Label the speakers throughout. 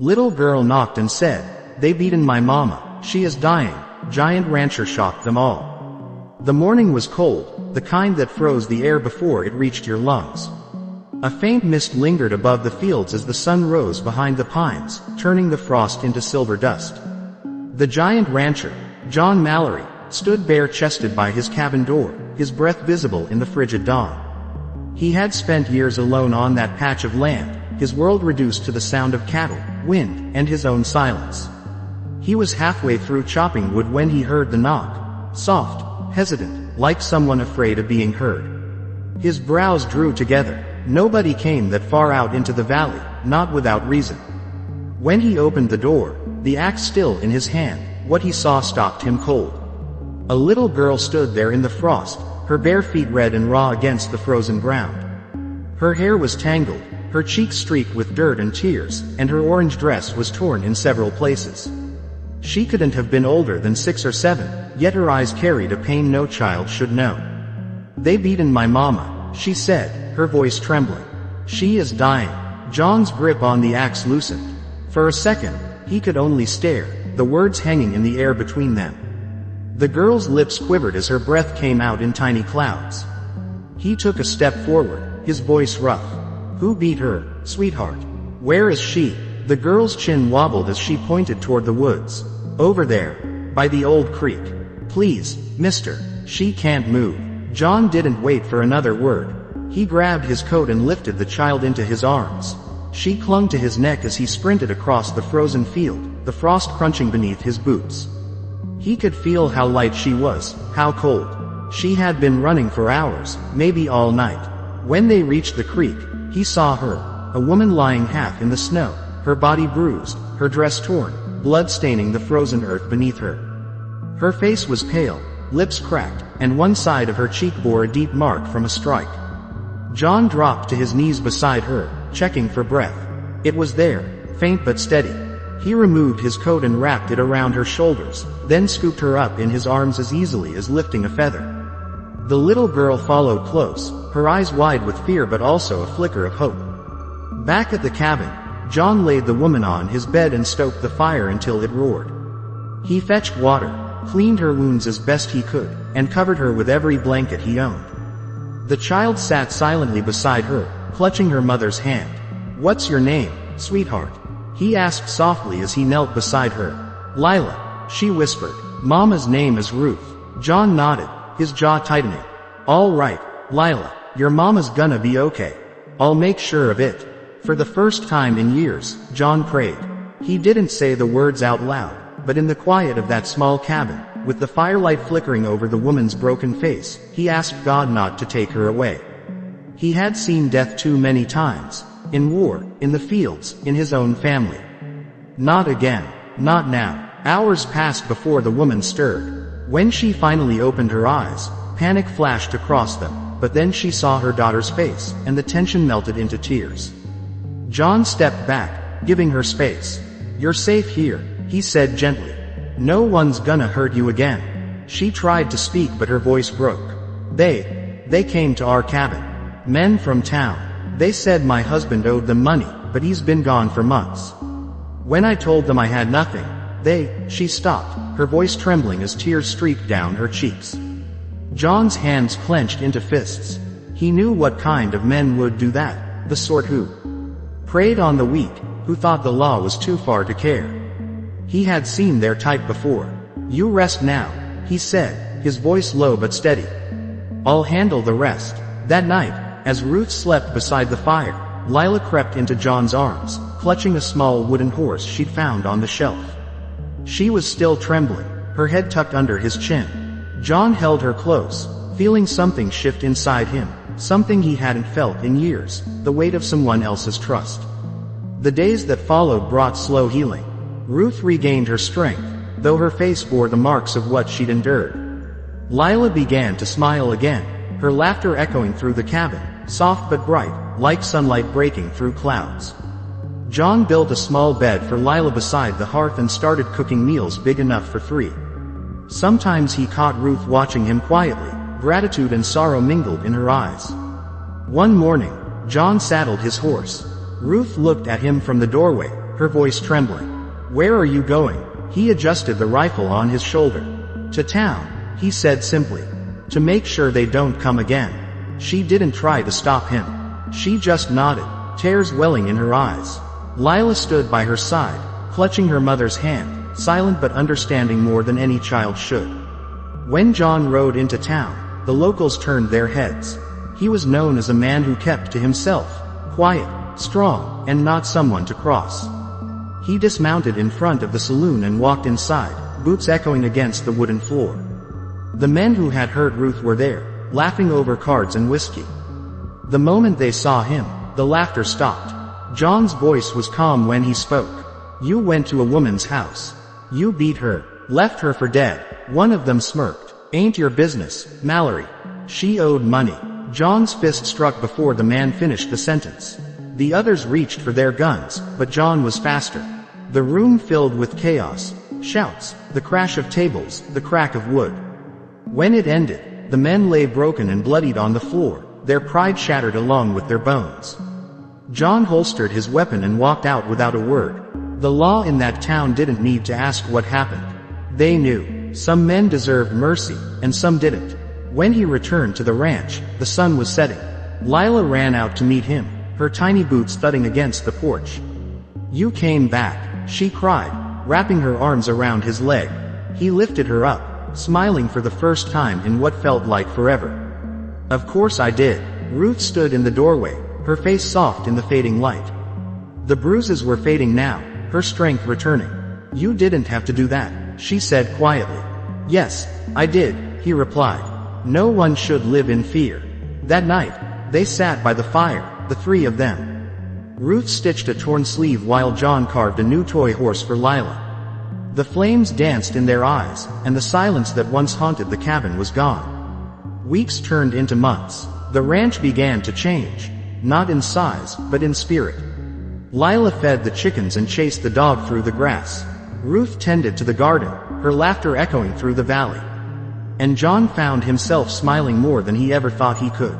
Speaker 1: Little girl knocked and said, "They beaten my mama. She is dying." Giant rancher shocked them all. The morning was cold, the kind that froze the air before it reached your lungs. A faint mist lingered above the fields as the sun rose behind the pines, turning the frost into silver dust. The giant rancher, John Mallory, stood bare-chested by his cabin door, his breath visible in the frigid dawn. He had spent years alone on that patch of land, his world reduced to the sound of cattle, wind, and his own silence. He was halfway through chopping wood when he heard the knock, soft, hesitant, like someone afraid of being heard. His brows drew together. Nobody came that far out into the valley, not without reason. When he opened the door, the axe still in his hand, what he saw stopped him cold. A little girl stood there in the frost, her bare feet red and raw against the frozen ground. Her hair was tangled, her cheeks streaked with dirt and tears, and her orange dress was torn in several places. She couldn't have been older than 6 or 7, yet her eyes carried a pain no child should know. "They beaten my mama," she said, her voice trembling. "She is dying." John's grip on the axe loosened. For a second, he could only stare, the words hanging in the air between them. The girl's lips quivered as her breath came out in tiny clouds. He took a step forward, his voice rough. "Who beat her, sweetheart? Where is she?" The girl's chin wobbled as she pointed toward the woods. "Over there, by the old creek. Please, mister, she can't move." John didn't wait for another word. He grabbed his coat and lifted the child into his arms. She clung to his neck as he sprinted across the frozen field, the frost crunching beneath his boots. He could feel how light she was, how cold. She had been running for hours, maybe all night. When they reached the creek, he saw her, a woman lying half in the snow, her body bruised, her dress torn, blood staining the frozen earth beneath her. Her face was pale, lips cracked, and one side of her cheek bore a deep mark from a strike. John dropped to his knees beside her, checking for breath. It was there, faint but steady. He removed his coat and wrapped it around her shoulders, then scooped her up in his arms as easily as lifting a feather. The little girl followed close, her eyes wide with fear but also a flicker of hope. Back at the cabin, John laid the woman on his bed and stoked the fire until it roared. He fetched water, cleaned her wounds as best he could, and covered her with every blanket he owned. The child sat silently beside her, clutching her mother's hand. "What's your name, sweetheart?" he asked softly as he knelt beside her. "Lila," she whispered. "Mama's name is Ruth." John nodded, his jaw tightening. "All right, Lila, your mama's gonna be okay. I'll make sure of it." For the first time in years, John prayed. He didn't say the words out loud, but in the quiet of that small cabin, with the firelight flickering over the woman's broken face, he asked God not to take her away. He had seen death too many times. In war, in the fields, in his own family. Not again. Not now. Hours passed before the woman stirred. When she finally opened her eyes, panic flashed across them, but then she saw her daughter's face, and the tension melted into tears. John stepped back, giving her space. "You're safe here," he said gently. "No one's gonna hurt you again." She tried to speak but her voice broke. They came to our cabin. Men from town. They said my husband owed them money, but he's been gone for months. When I told them I had nothing, she stopped, her voice trembling as tears streaked down her cheeks. John's hands clenched into fists. He knew what kind of men would do that, the sort who preyed on the weak, who thought the law was too far to care. He had seen their type before. "You rest now," he said, his voice low but steady. "I'll handle the rest." That night, as Ruth slept beside the fire, Lila crept into John's arms, clutching a small wooden horse she'd found on the shelf. She was still trembling, her head tucked under his chin. John held her close, feeling something shift inside him, something he hadn't felt in years, the weight of someone else's trust. The days that followed brought slow healing. Ruth regained her strength, though her face bore the marks of what she'd endured. Lila began to smile again, her laughter echoing through the cabin, soft but bright, like sunlight breaking through clouds. John built a small bed for Lila beside the hearth and started cooking meals big enough for 3. Sometimes he caught Ruth watching him quietly, gratitude and sorrow mingled in her eyes. One morning, John saddled his horse. Ruth looked at him from the doorway, her voice trembling. "Where are you going?" He adjusted the rifle on his shoulder. "To town," he said simply. "To make sure they don't come again." She didn't try to stop him. She just nodded, tears welling in her eyes. Lila stood by her side, clutching her mother's hand, silent but understanding more than any child should. When John rode into town, the locals turned their heads. He was known as a man who kept to himself, quiet, strong, and not someone to cross. He dismounted in front of the saloon and walked inside, boots echoing against the wooden floor. The men who had hurt Ruth were there, laughing over cards and whiskey. The moment they saw him, the laughter stopped. John's voice was calm when he spoke. "You went to a woman's house. You beat her, left her for dead." One of them smirked. "Ain't your business, Mallory. She owed money." John's fist struck before the man finished the sentence. The others reached for their guns, but John was faster. The room filled with chaos, shouts, the crash of tables, the crack of wood. When it ended, the men lay broken and bloodied on the floor, their pride shattered along with their bones. John holstered his weapon and walked out without a word. The law in that town didn't need to ask what happened. They knew. Some men deserved mercy, and some didn't. When he returned to the ranch, the sun was setting. Lila ran out to meet him, her tiny boots thudding against the porch. "You came back," she cried, wrapping her arms around his leg. He lifted her up, smiling for the first time in what felt like forever. "Of course I did." Ruth stood in the doorway, her face soft in the fading light. The bruises were fading now, her strength returning. "You didn't have to do that," she said quietly. "Yes, I did," he replied. "No one should live in fear." That night, they sat by the fire, the three of them. Ruth stitched a torn sleeve while John carved a new toy horse for Lila. The flames danced in their eyes, and the silence that once haunted the cabin was gone. Weeks turned into months. The ranch began to change, not in size, but in spirit. Lila fed the chickens and chased the dog through the grass. Ruth tended to the garden, her laughter echoing through the valley. And John found himself smiling more than he ever thought he could.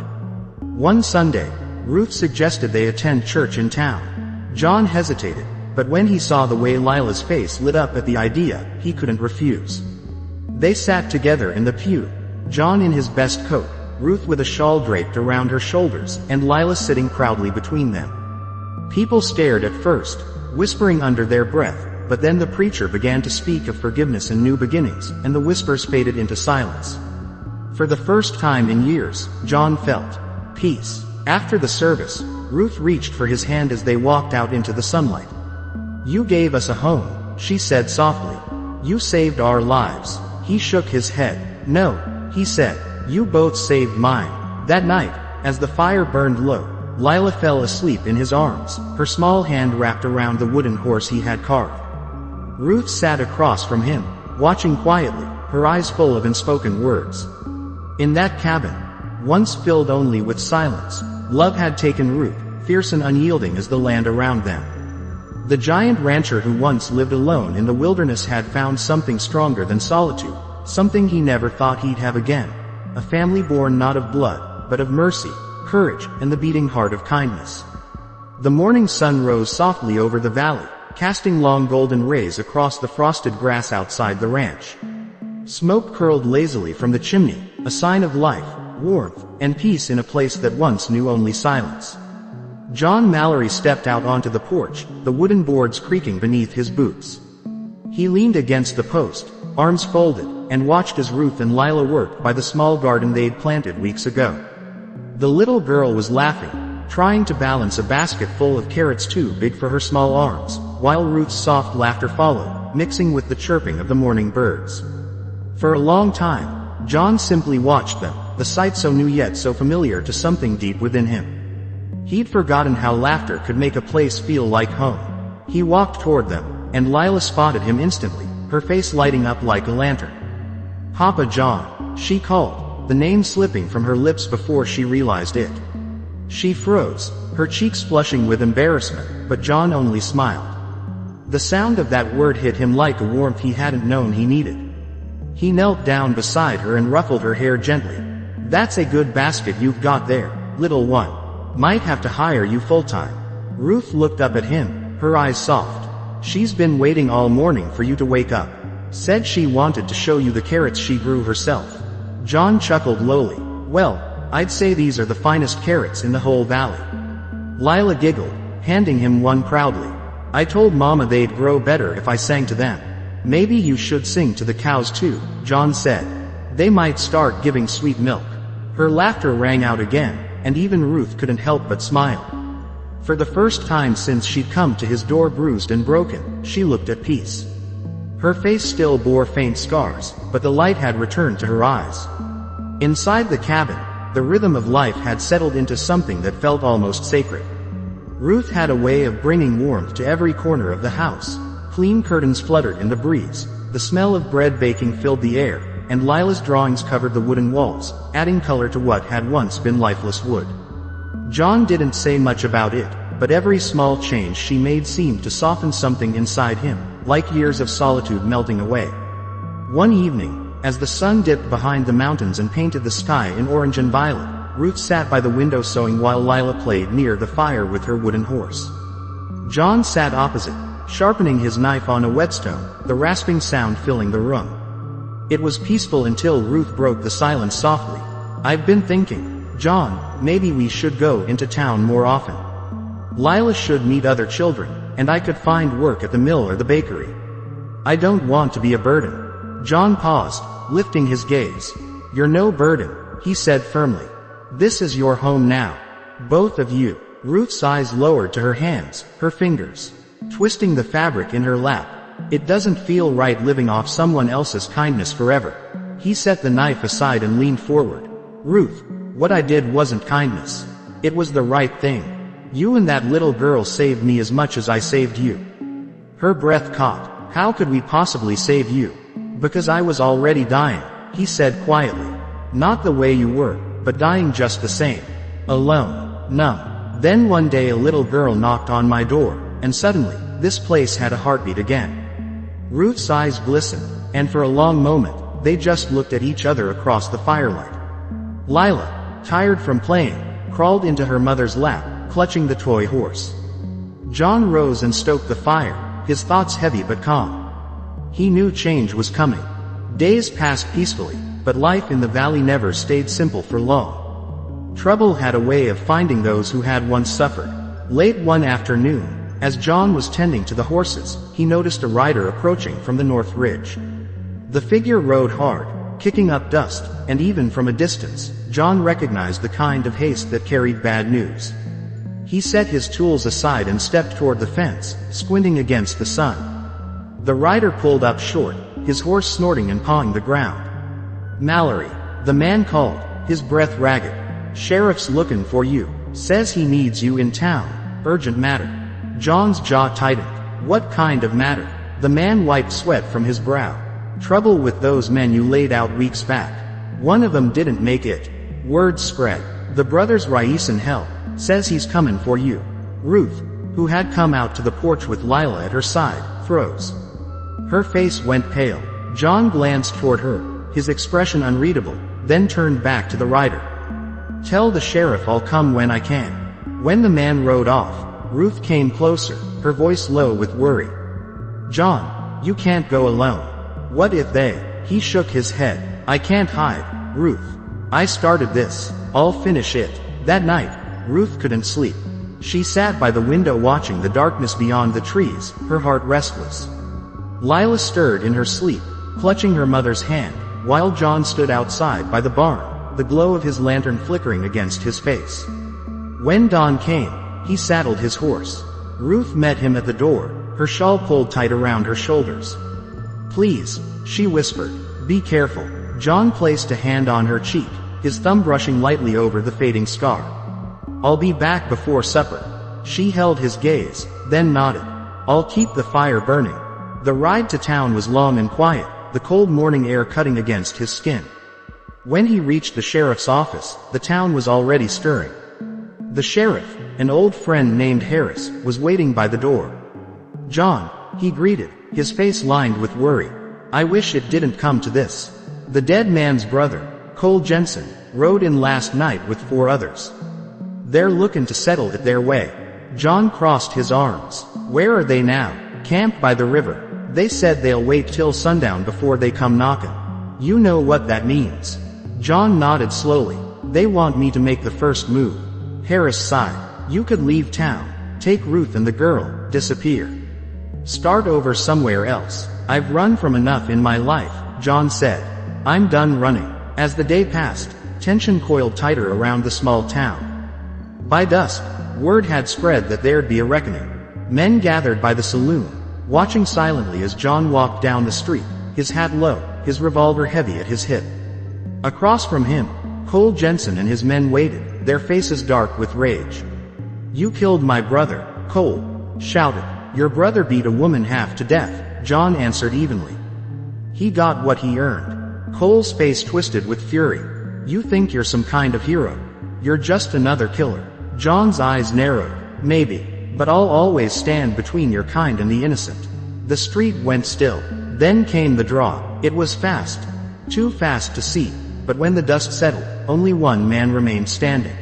Speaker 1: One Sunday, Ruth suggested they attend church in town. John hesitated, but when he saw the way Lila's face lit up at the idea, he couldn't refuse. They sat together in the pew, John in his best coat, Ruth with a shawl draped around her shoulders, and Lila sitting proudly between them. People stared at first, whispering under their breath, but then the preacher began to speak of forgiveness and new beginnings, and the whispers faded into silence. For the first time in years, John felt peace. After the service, Ruth reached for his hand as they walked out into the sunlight. "You gave us a home," she said softly. "You saved our lives." He shook his head. "No," he said, "you both saved mine." That night, as the fire burned low, Lila fell asleep in his arms, her small hand wrapped around the wooden horse he had carved. Ruth sat across from him, watching quietly, her eyes full of unspoken words. In that cabin, once filled only with silence, love had taken root, fierce and unyielding as the land around them. The giant rancher who once lived alone in the wilderness had found something stronger than solitude, something he never thought he'd have again. A family born not of blood, but of mercy, courage, and the beating heart of kindness. The morning sun rose softly over the valley, casting long golden rays across the frosted grass outside the ranch. Smoke curled lazily from the chimney, a sign of life, warmth, and peace in a place that once knew only silence. John Mallory stepped out onto the porch, the wooden boards creaking beneath his boots. He leaned against the post, arms folded, and watched as Ruth and Lila worked by the small garden they'd planted weeks ago. The little girl was laughing, trying to balance a basket full of carrots too big for her small arms, while Ruth's soft laughter followed, mixing with the chirping of the morning birds. For a long time, John simply watched them, the sight so new yet so familiar to something deep within him. He'd forgotten how laughter could make a place feel like home. He walked toward them, and Lila spotted him instantly, her face lighting up like a lantern. "Papa John," she called, the name slipping from her lips before she realized it. She froze, her cheeks flushing with embarrassment, but John only smiled. The sound of that word hit him like a warmth he hadn't known he needed. He knelt down beside her and ruffled her hair gently. "That's a good basket you've got there, little one. Might have to hire you full-time." Ruth looked up at him, her eyes soft. She's been waiting all morning for you to wake up. Said she wanted to show you the carrots she grew herself. John chuckled lowly. Well, I'd say these are the finest carrots in the whole valley. Lila giggled, handing him one proudly. I told Mama they'd grow better if I sang to them. Maybe you should sing to the cows too, John said. They might start giving sweet milk. Her laughter rang out again, and even Ruth couldn't help but smile. For the first time since she'd come to his door bruised and broken, she looked at peace. Her face still bore faint scars, but the light had returned to her eyes. Inside the cabin, the rhythm of life had settled into something that felt almost sacred. Ruth had a way of bringing warmth to every corner of the house. Clean curtains fluttered in the breeze, the smell of bread baking filled the air, and Lila's drawings covered the wooden walls, adding color to what had once been lifeless wood. John didn't say much about it, but every small change she made seemed to soften something inside him, like years of solitude melting away. One evening, as the sun dipped behind the mountains and painted the sky in orange and violet, Ruth sat by the window sewing while Lila played near the fire with her wooden horse. John sat opposite, sharpening his knife on a whetstone, the rasping sound filling the room. It was peaceful until Ruth broke the silence softly. I've been thinking, John, maybe we should go into town more often. Lila should meet other children, and I could find work at the mill or the bakery. I don't want to be a burden. John paused, lifting his gaze. You're no burden, he said firmly. This is your home now. Both of you. Ruth's eyes lowered to her hands, her fingers twisting the fabric in her lap. It doesn't feel right living off someone else's kindness forever. He set the knife aside and leaned forward. Ruth, what I did wasn't kindness. It was the right thing. You and that little girl saved me as much as I saved you. Her breath caught. How could we possibly save you? Because I was already dying, he said quietly. Not the way you were, but dying just the same. Alone, numb. Then one day a little girl knocked on my door, and suddenly, this place had a heartbeat again. Ruth's eyes glistened, and for a long moment, they just looked at each other across the firelight. Lila, tired from playing, crawled into her mother's lap, clutching the toy horse. John rose and stoked the fire, his thoughts heavy but calm. He knew change was coming. Days passed peacefully, but life in the valley never stayed simple for long. Trouble had a way of finding those who had once suffered. Late one afternoon, as John was tending to the horses, he noticed a rider approaching from the north ridge. The figure rode hard, kicking up dust, and even from a distance, John recognized the kind of haste that carried bad news. He set his tools aside and stepped toward the fence, squinting against the sun. The rider pulled up short, his horse snorting and pawing the ground. Mallory, the man called, his breath ragged. Sheriff's looking for you. Says he needs you in town. Urgent matter. John's jaw tightened. What kind of matter? The man wiped sweat from his brow. Trouble with those men you laid out weeks back. One of them didn't make it. Word spread. The brothers Rais in hell. Says he's coming for you. Ruth, who had come out to the porch with Lila at her side, froze. Her face went pale. John glanced toward her, his expression unreadable, then turned back to the rider. Tell the sheriff I'll come when I can. When the man rode off, Ruth came closer, her voice low with worry. John, you can't go alone. What if they? He shook his head. I can't hide, Ruth. I started this. I'll finish it. That night, Ruth couldn't sleep. She sat by the window watching the darkness beyond the trees, her heart restless. Lila stirred in her sleep, clutching her mother's hand, while John stood outside by the barn, the glow of his lantern flickering against his face. When dawn came, he saddled his horse. Ruth met him at the door, her shawl pulled tight around her shoulders. Please, she whispered, be careful. John placed a hand on her cheek, his thumb brushing lightly over the fading scar. I'll be back before supper. She held his gaze, then nodded. I'll keep the fire burning. The ride to town was long and quiet, the cold morning air cutting against his skin. When he reached the sheriff's office, the town was already stirring. The sheriff, an old friend named Harris, was waiting by the door. John, he greeted, his face lined with worry. I wish it didn't come to this. The dead man's brother, Cole Jensen, rode in last night with 4 others. They're looking to settle it their way. John crossed his arms. Where are they now? Camp by the river. They said they'll wait till sundown before they come knocking. You know what that means. John nodded slowly. They want me to make the first move. Harris sighed. You could leave town, take Ruth and the girl, disappear. Start over somewhere else. I've run from enough in my life, John said. I'm done running. As the day passed, tension coiled tighter around the small town. By dusk, word had spread that there'd be a reckoning. Men gathered by the saloon, watching silently as John walked down the street, his hat low, his revolver heavy at his hip. Across from him, Cole Jensen and his men waited, their faces dark with rage. You killed my brother, Cole shouted. Your brother beat a woman half to death, John answered evenly. He got what he earned. Cole's face twisted with fury. You think you're some kind of hero. You're just another killer. John's eyes narrowed. Maybe. But I'll always stand between your kind and the innocent. The street went still. Then came the draw. It was fast. Too fast to see. But when the dust settled, only one man remained standing.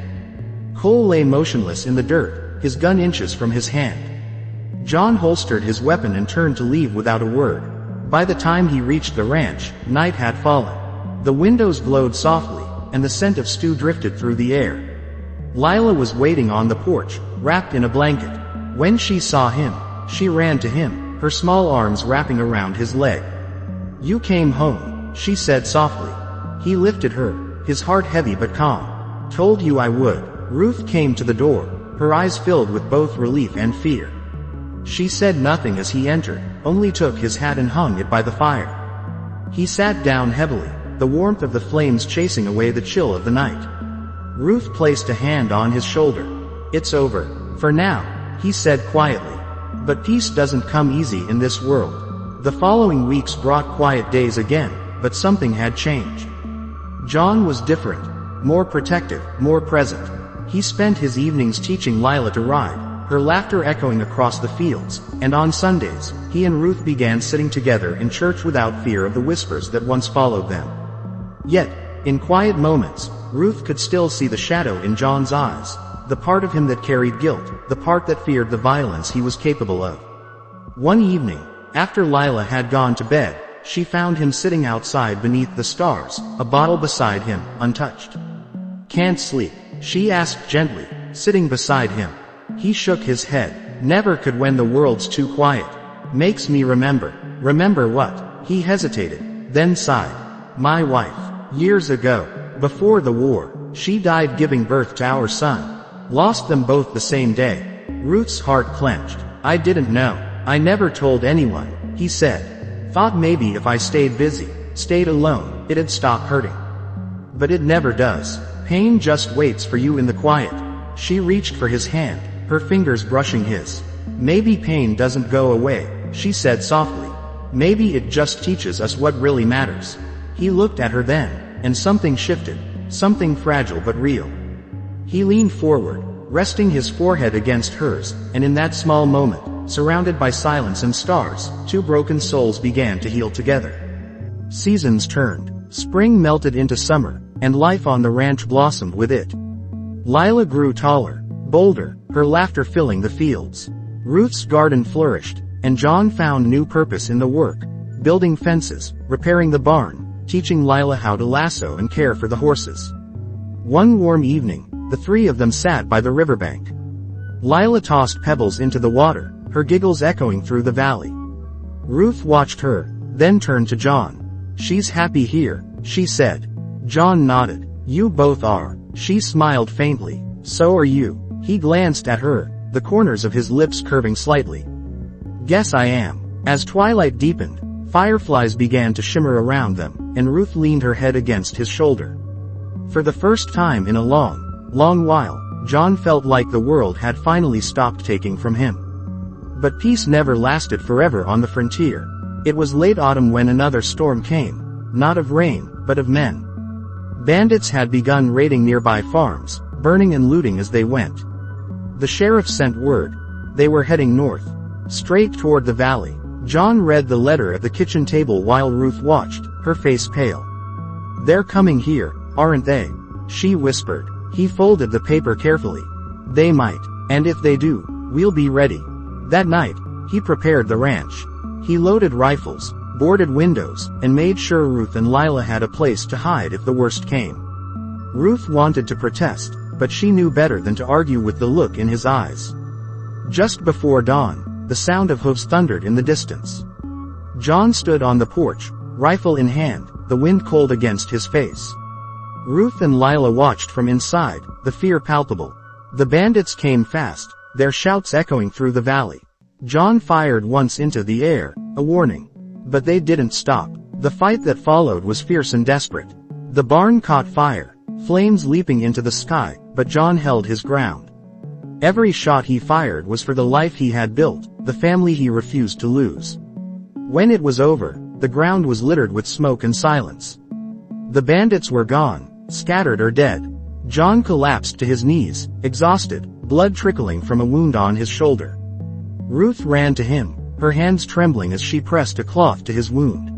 Speaker 1: Cole lay motionless in the dirt, his gun inches from his hand. John holstered his weapon and turned to leave without a word. By the time he reached the ranch, night had fallen. The windows glowed softly, and the scent of stew drifted through the air. Lila was waiting on the porch, wrapped in a blanket. When she saw him, she ran to him, her small arms wrapping around his leg. You came home, she said softly. He lifted her, his heart heavy but calm. Told you I would. Ruth came to the door, her eyes filled with both relief and fear. She said nothing as he entered, only took his hat and hung it by the fire. He sat down heavily, the warmth of the flames chasing away the chill of the night. Ruth placed a hand on his shoulder. It's over. For now, he said quietly. But peace doesn't come easy in this world. The following weeks brought quiet days again, but something had changed. John was different. More protective, more present. He spent his evenings teaching Lila to ride, her laughter echoing across the fields, and on Sundays, he and Ruth began sitting together in church without fear of the whispers that once followed them. Yet, in quiet moments, Ruth could still see the shadow in John's eyes, the part of him that carried guilt, the part that feared the violence he was capable of. One evening, after Lila had gone to bed, she found him sitting outside beneath the stars, a bottle beside him, untouched. Can't sleep? She asked gently, sitting beside him. He shook his head. Never could when the world's too quiet. Makes me remember. Remember what? He hesitated, then sighed. My wife. Years ago. Before the war. She died giving birth to our son. Lost them both the same day. Ruth's heart clenched. I didn't know. I never told anyone, he said. Thought maybe if I stayed busy, stayed alone, it'd stop hurting. But it never does. Pain just waits for you in the quiet. She reached for his hand, her fingers brushing his. Maybe pain doesn't go away, she said softly. Maybe it just teaches us what really matters. He looked at her then, and something shifted, something fragile but real. He leaned forward, resting his forehead against hers, and in that small moment, surrounded by silence and stars, two broken souls began to heal together. Seasons turned. Spring melted into summer, and life on the ranch blossomed with it. Lila grew taller, bolder, her laughter filling the fields. Ruth's garden flourished, and John found new purpose in the work, building fences, repairing the barn, teaching Lila how to lasso and care for the horses. One warm evening, the three of them sat by the riverbank. Lila tossed pebbles into the water, her giggles echoing through the valley. Ruth watched her, then turned to John. She's happy here, she said. John nodded. You both are. She smiled faintly. So are you. He glanced at her, the corners of his lips curving slightly. Guess I am. As twilight deepened, fireflies began to shimmer around them, and Ruth leaned her head against his shoulder. For the first time in a long, long while, John felt like the world had finally stopped taking from him. But peace never lasted forever on the frontier. It was late autumn when another storm came, not of rain, but of men. Bandits had begun raiding nearby farms, burning and looting as they went. The sheriff sent word. They were heading north, straight toward the valley. John read the letter at the kitchen table while Ruth watched, her face pale. They're coming here, aren't they? She whispered. He folded the paper carefully. They might, and if they do, we'll be ready. That night, He prepared the ranch. He loaded rifles, boarded windows, and made sure Ruth and Lila had a place to hide if the worst came. Ruth wanted to protest, but she knew better than to argue with the look in his eyes. Just before dawn, the sound of hooves thundered in the distance. John stood on the porch, rifle in hand, the wind cold against his face. Ruth and Lila watched from inside, the fear palpable. The bandits came fast, their shouts echoing through the valley. John fired once into the air, a warning. But they didn't stop. The fight that followed was fierce and desperate. The barn caught fire, flames leaping into the sky, but John held his ground. Every shot he fired was for the life he had built, the family he refused to lose. When it was over, the ground was littered with smoke and silence. The bandits were gone, scattered or dead. John collapsed to his knees, exhausted, blood trickling from a wound on his shoulder. Ruth ran to him, her hands trembling as she pressed a cloth to his wound.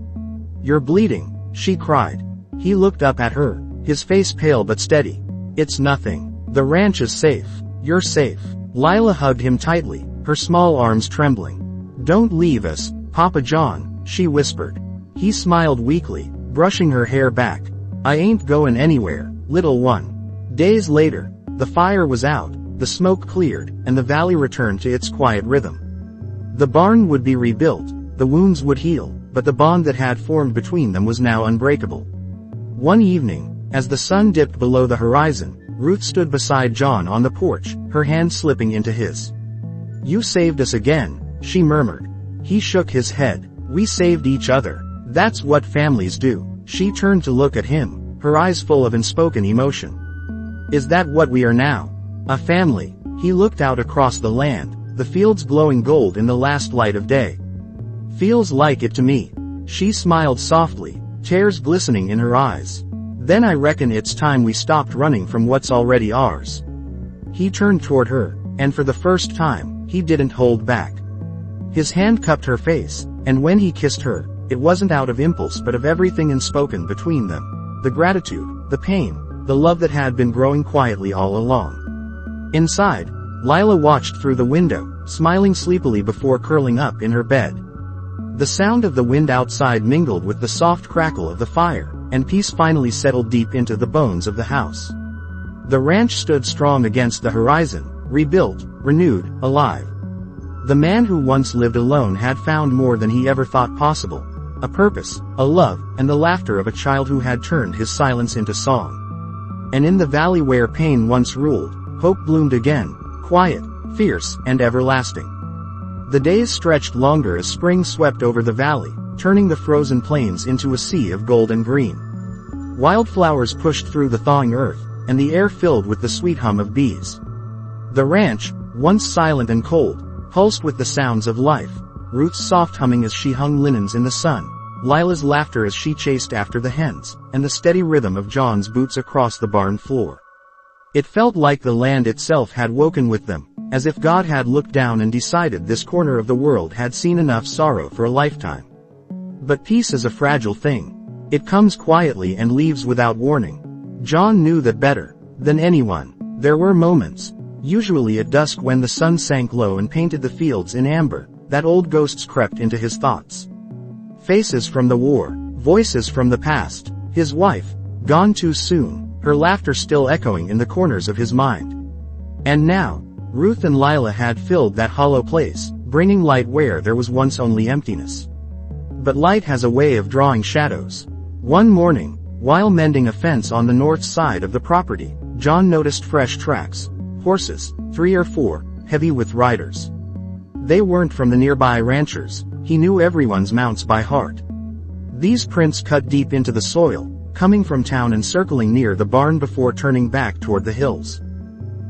Speaker 1: "You're bleeding," she cried. He looked up at her, his face pale but steady. "It's nothing. The ranch is safe. You're safe." Lila hugged him tightly, her small arms trembling. "Don't leave us, Papa John," she whispered. He smiled weakly, brushing her hair back. "I ain't goin' anywhere, little one." Days later, the fire was out, the smoke cleared, and the valley returned to its quiet rhythm. The barn would be rebuilt, the wounds would heal, but the bond that had formed between them was now unbreakable. One evening, as the sun dipped below the horizon, Ruth stood beside John on the porch, her hand slipping into his. "You saved us again," she murmured. He shook his head. "We saved each other. That's what families do." She turned to look at him, her eyes full of unspoken emotion. "Is that what we are now? A family?" He looked out across the land, the fields glowing gold in the last light of day. "Feels like it to me." She smiled softly, tears glistening in her eyes. "Then I reckon it's time we stopped running from what's already ours." He turned toward her, and for the first time, he didn't hold back. His hand cupped her face, and when he kissed her, it wasn't out of impulse but of everything unspoken between them. The gratitude, the pain, the love that had been growing quietly all along. Inside, Lila watched through the window, smiling sleepily before curling up in her bed. The sound of the wind outside mingled with the soft crackle of the fire, and peace finally settled deep into the bones of the house. The ranch stood strong against the horizon, rebuilt, renewed, alive. The man who once lived alone had found more than he ever thought possible. A purpose, a love, and the laughter of a child who had turned his silence into song. And in the valley where pain once ruled, hope bloomed again, quiet, fierce, and everlasting. The days stretched longer as spring swept over the valley, turning the frozen plains into a sea of gold and green. Wildflowers pushed through the thawing earth, and the air filled with the sweet hum of bees. The ranch, once silent and cold, pulsed with the sounds of life. Ruth's soft humming as she hung linens in the sun, Lila's laughter as she chased after the hens, and the steady rhythm of John's boots across the barn floor. It felt like the land itself had woken with them, as if God had looked down and decided this corner of the world had seen enough sorrow for a lifetime. But peace is a fragile thing. It comes quietly and leaves without warning. John knew that better than anyone. There were moments, usually at dusk when the sun sank low and painted the fields in amber, that old ghosts crept into his thoughts. Faces from the war, voices from the past, his wife, gone too soon, her laughter still echoing in the corners of his mind. And now, Ruth and Lila had filled that hollow place, bringing light where there was once only emptiness. But light has a way of drawing shadows. One morning, while mending a fence on the north side of the property, John noticed fresh tracks. Horses, 3 or 4, heavy with riders. They weren't from the nearby ranchers. He knew everyone's mounts by heart. These prints cut deep into the soil, coming from town and circling near the barn before turning back toward the hills.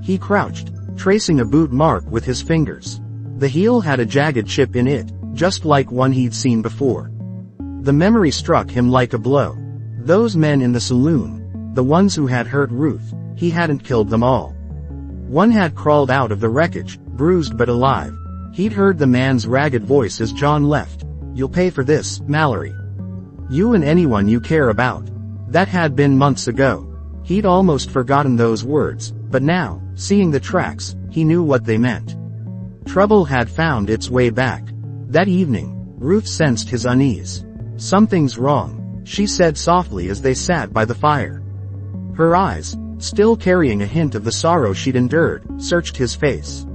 Speaker 1: He crouched, tracing a boot mark with his fingers. The heel had a jagged chip in it, just like one he'd seen before. The memory struck him like a blow. Those men in the saloon, the ones who had hurt Ruth, he hadn't killed them all. One had crawled out of the wreckage, bruised but alive. He'd heard the man's ragged voice as John left. "You'll pay for this, Mallory. You and anyone you care about." That had been months ago. He'd almost forgotten those words, but now, seeing the tracks, he knew what they meant. Trouble had found its way back. That evening, Ruth sensed his unease. "Something's wrong," she said softly as they sat by the fire. Her eyes, still carrying a hint of the sorrow she'd endured, searched his face.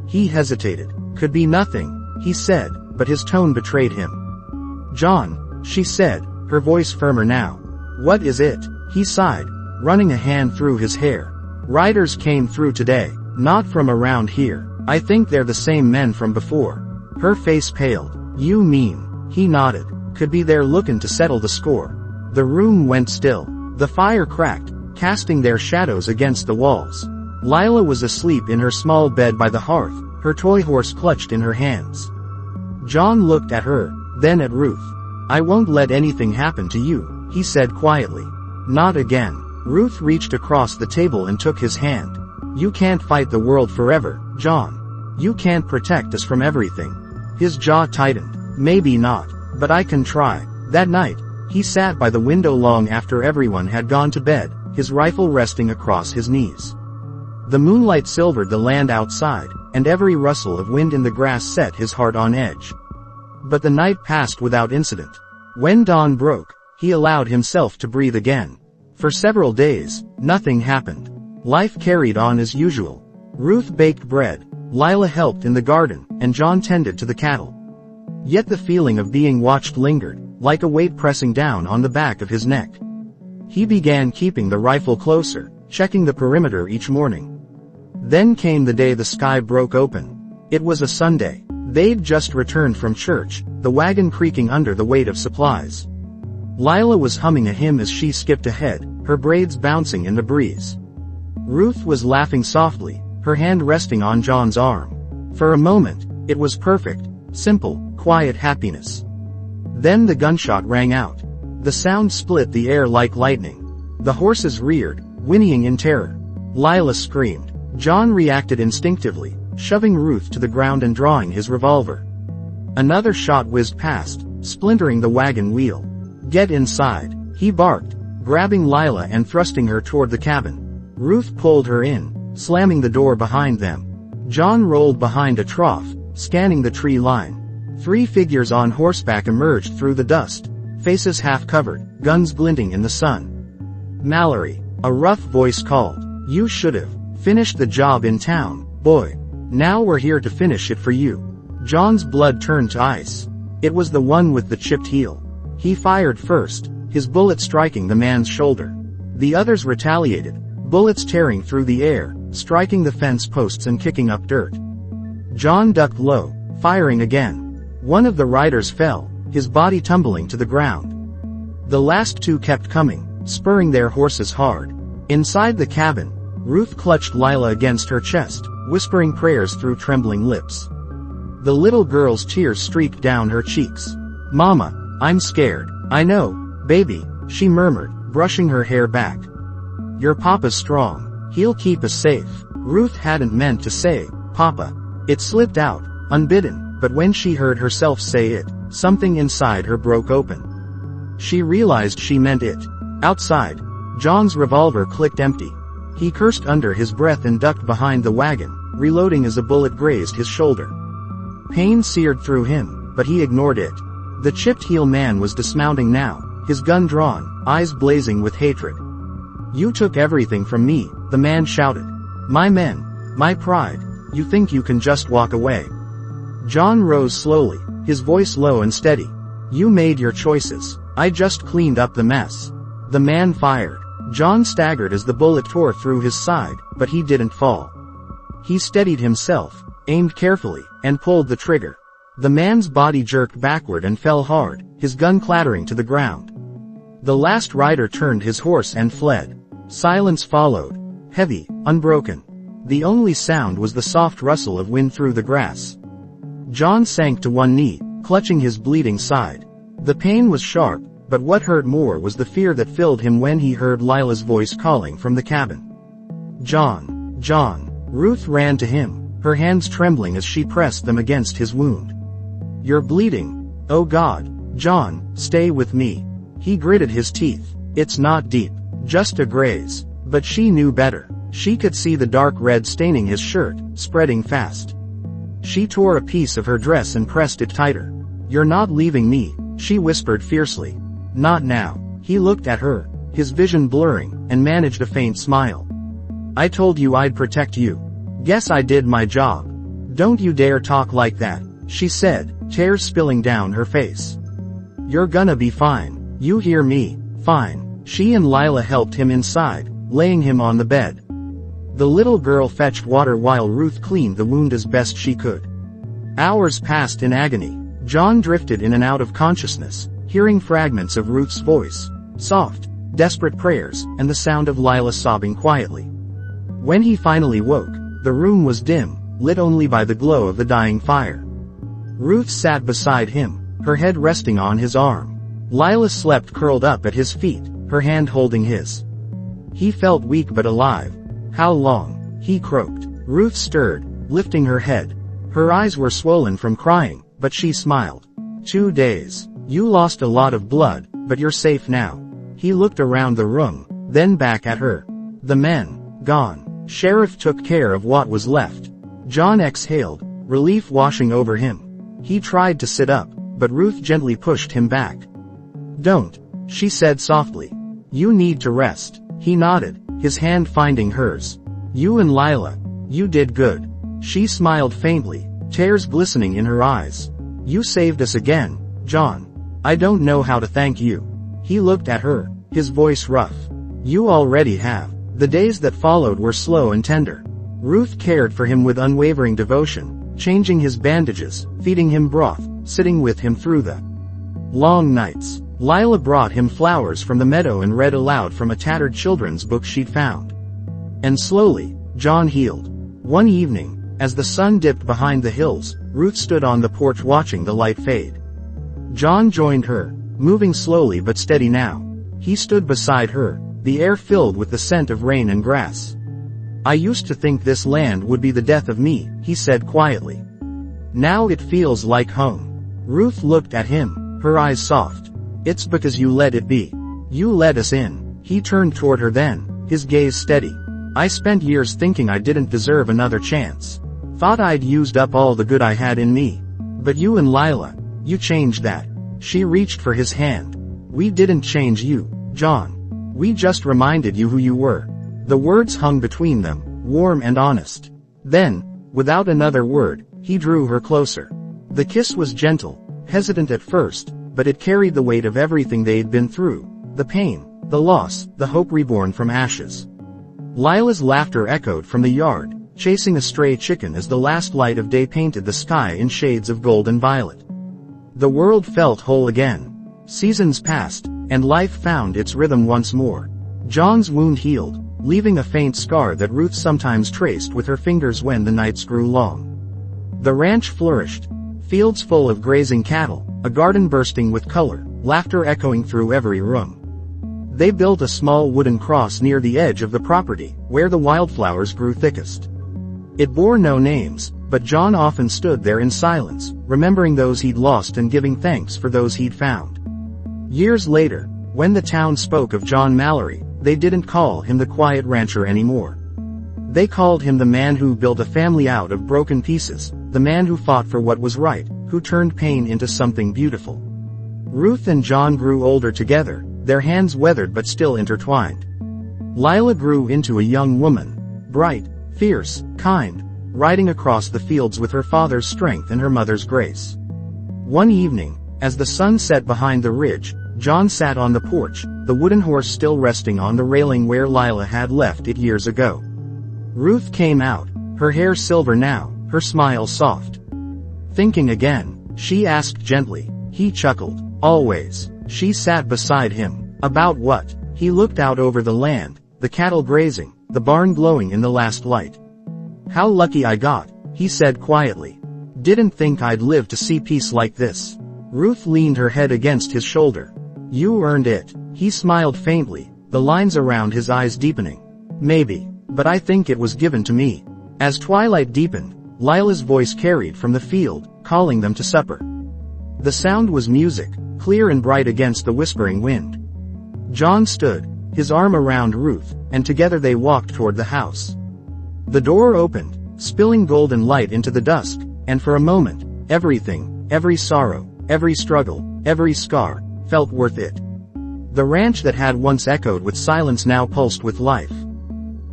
Speaker 1: He hesitated. "Could be nothing," he said, but his tone betrayed him. "John," she said, her voice firmer now. "What is it?" He sighed, running a hand through his hair. "Riders came through today. Not from around here. I think they're the same men from before." Her face paled. "You mean?" He nodded. "Could be they're looking to settle the score." The room went still. The fire cracked, casting their shadows against the walls. Lila was asleep in her small bed by the hearth, her toy horse clutched in her hands. John looked at her, then at Ruth. "I won't let anything happen to you," he said quietly. "Not again." Ruth reached across the table and took his hand. "You can't fight the world forever, John. You can't protect us from everything." His jaw tightened. "Maybe not, but I can try." That night, he sat by the window long after everyone had gone to bed, his rifle resting across his knees. The moonlight silvered the land outside, and every rustle of wind in the grass set his heart on edge. But the night passed without incident. When dawn broke, he allowed himself to breathe again. For several days, nothing happened. Life carried on as usual. Ruth baked bread, Lila helped in the garden, and John tended to the cattle. Yet the feeling of being watched lingered, like a weight pressing down on the back of his neck. He began keeping the rifle closer, checking the perimeter each morning. Then came the day the sky broke open. It was a Sunday. They'd just returned from church, the wagon creaking under the weight of supplies. Lila was humming a hymn as she skipped ahead, her braids bouncing in the breeze. Ruth was laughing softly, her hand resting on John's arm. For a moment, it was perfect, simple, quiet happiness. Then the gunshot rang out. The sound split the air like lightning. The horses reared, whinnying in terror. Lila screamed. John reacted instinctively, shoving Ruth to the ground and drawing his revolver. Another shot whizzed past, splintering the wagon wheel. "Get inside," he barked, grabbing Lila and thrusting her toward the cabin. Ruth pulled her in, slamming the door behind them. John rolled behind a trough, scanning the tree line. 3 figures on horseback emerged through the dust, faces half covered, guns glinting in the sun. "Mallory," a rough voice called. "You should've finished the job in town, boy. Now we're here to finish it for you." John's blood turned to ice. It was the one with the chipped heel. He fired first, his bullet striking the man's shoulder. The others retaliated, bullets tearing through the air, striking the fence posts and kicking up dirt. John ducked low, firing again. One of the riders fell, his body tumbling to the ground. The last 2 kept coming, spurring their horses hard. Inside the cabin, Ruth clutched Lila against her chest, whispering prayers through trembling lips. The little girl's tears streaked down her cheeks. "Mama, I'm scared." "I know, baby," she murmured, brushing her hair back. "Your papa's strong. He'll keep us safe." Ruth hadn't meant to say, "Papa." It slipped out, unbidden, but when she heard herself say it, something inside her broke open. She realized she meant it. Outside, John's revolver clicked empty. He cursed under his breath and ducked behind the wagon, reloading as a bullet grazed his shoulder. Pain seared through him, but he ignored it. The chipped heel man was dismounting now, his gun drawn, eyes blazing with hatred. "You took everything from me," the man shouted. "My men, my pride. You think you can just walk away?" John rose slowly, his voice low and steady. "You made your choices. I just cleaned up the mess." The man fired. John staggered as the bullet tore through his side, but he didn't fall. He steadied himself, aimed carefully, and pulled the trigger. The man's body jerked backward and fell hard, his gun clattering to the ground. The last rider turned his horse and fled. Silence followed, heavy, unbroken. The only sound was the soft rustle of wind through the grass. John sank to one knee, clutching his bleeding side. The pain was sharp, but what hurt more was the fear that filled him when he heard Lila's voice calling from the cabin. "John, John." Ruth ran to him, her hands trembling as she pressed them against his wound. "You're bleeding. Oh God. John, stay with me." He gritted his teeth. "It's not deep. Just a graze." But she knew better. She could see the dark red staining his shirt, spreading fast. She tore a piece of her dress and pressed it tighter. "You're not leaving me," she whispered fiercely. "Not now." He looked at her, his vision blurring, and managed a faint smile. "I told you I'd protect you. Guess I did my job." "Don't you dare talk like that," she said, tears spilling down her face. "You're gonna be fine. You hear me? Fine." She and Lila helped him inside, laying him on the bed. The little girl fetched water while Ruth cleaned the wound as best she could. Hours passed in agony. John drifted in and out of consciousness, hearing fragments of Ruth's voice, soft, desperate prayers, and the sound of Lila sobbing quietly. When he finally woke, the room was dim, lit only by the glow of the dying fire. Ruth sat beside him, her head resting on his arm. Lila slept curled up at his feet, her hand holding his. He felt weak but alive. "How long?" he croaked. Ruth stirred, lifting her head. Her eyes were swollen from crying, but she smiled. 2 days. You lost a lot of blood, but you're safe now." He looked around the room, then back at her. The men, gone. Sheriff took care of what was left. John exhaled, relief washing over him. He tried to sit up, but Ruth gently pushed him back. "Don't," she said softly. "You need to rest." He nodded, his hand finding hers. "You and Lila. You did good." She smiled faintly, tears glistening in her eyes. "You saved us again, John. I don't know how to thank you." He looked at her, his voice rough. "You already have." The days that followed were slow and tender. Ruth cared for him with unwavering devotion, changing his bandages, feeding him broth, sitting with him through the long nights. Lila brought him flowers from the meadow and read aloud from a tattered children's book she'd found. And slowly, John healed. One evening, as the sun dipped behind the hills, Ruth stood on the porch watching the light fade. John joined her, moving slowly but steady now. He stood beside her, the air filled with the scent of rain and grass. "I used to think this land would be the death of me," he said quietly. "Now it feels like home." Ruth looked at him, her eyes soft. "It's because you let it be. You let us in." He turned toward her then, his gaze steady. "I spent years thinking I didn't deserve another chance. Thought I'd used up all the good I had in me. But you and Lila, you changed that." She reached for his hand. "We didn't change you, John. We just reminded you who you were." The words hung between them, warm and honest. Then, without another word, he drew her closer. The kiss was gentle, hesitant at first, but it carried the weight of everything they'd been through. The pain, the loss, the hope reborn from ashes. Lila's laughter echoed from the yard, chasing a stray chicken as the last light of day painted the sky in shades of gold and violet. The world felt whole again. Seasons passed, and life found its rhythm once more. John's wound healed, leaving a faint scar that Ruth sometimes traced with her fingers when the nights grew long. The ranch flourished. Fields full of grazing cattle, a garden bursting with color, laughter echoing through every room. They built a small wooden cross near the edge of the property, where the wildflowers grew thickest. It bore no names, but John often stood there in silence, remembering those he'd lost and giving thanks for those he'd found. Years later, when the town spoke of John Mallory, they didn't call him the quiet rancher anymore. They called him the man who built a family out of broken pieces, the man who fought for what was right, who turned pain into something beautiful. Ruth and John grew older together, their hands weathered but still intertwined. Lila grew into a young woman, bright, fierce, kind, riding across the fields with her father's strength and her mother's grace. One evening, as the sun set behind the ridge, John sat on the porch, the wooden horse still resting on the railing where Lila had left it years ago. Ruth came out, her hair silver now, her smile soft. "Thinking again?" she asked gently. He chuckled. "Always." She sat beside him. "About what?" He looked out over the land, the cattle grazing, the barn glowing in the last light. "How lucky I got," he said quietly. "Didn't think I'd live to see peace like this." Ruth leaned her head against his shoulder. "You earned it." He smiled faintly, the lines around his eyes deepening. "Maybe, but I think it was given to me." As twilight deepened, Lila's voice carried from the field, calling them to supper. The sound was music, clear and bright against the whispering wind. John stood, his arm around Ruth, and together they walked toward the house. The door opened, spilling golden light into the dusk, And for a moment, everything, every sorrow, every struggle, every scar, felt worth it. The ranch that had once echoed with silence now pulsed with life.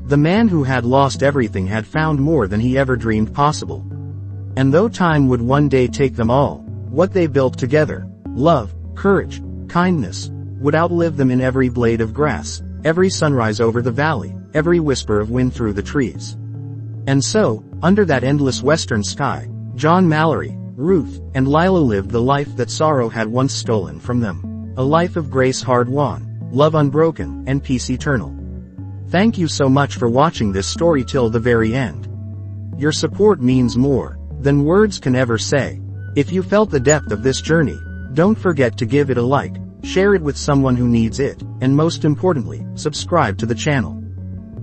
Speaker 1: The man who had lost everything had found more than he ever dreamed possible. And though time would one day take them all, what they built together, love, courage, kindness, would outlive them in every blade of grass, every sunrise over the valley, every whisper of wind through the trees. And so, under that endless western sky, John Mallory, Ruth, and Lila lived the life that sorrow had once stolen from them. A life of grace hard-won, love unbroken, and peace eternal. Thank you so much for watching this story till the very end. Your support means more than words can ever say. If you felt the depth of this journey, don't forget to give it a like, share it with someone who needs it, and most importantly, subscribe to the channel.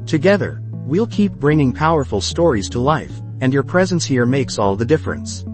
Speaker 1: Together, we'll keep bringing powerful stories to life, and your presence here makes all the difference.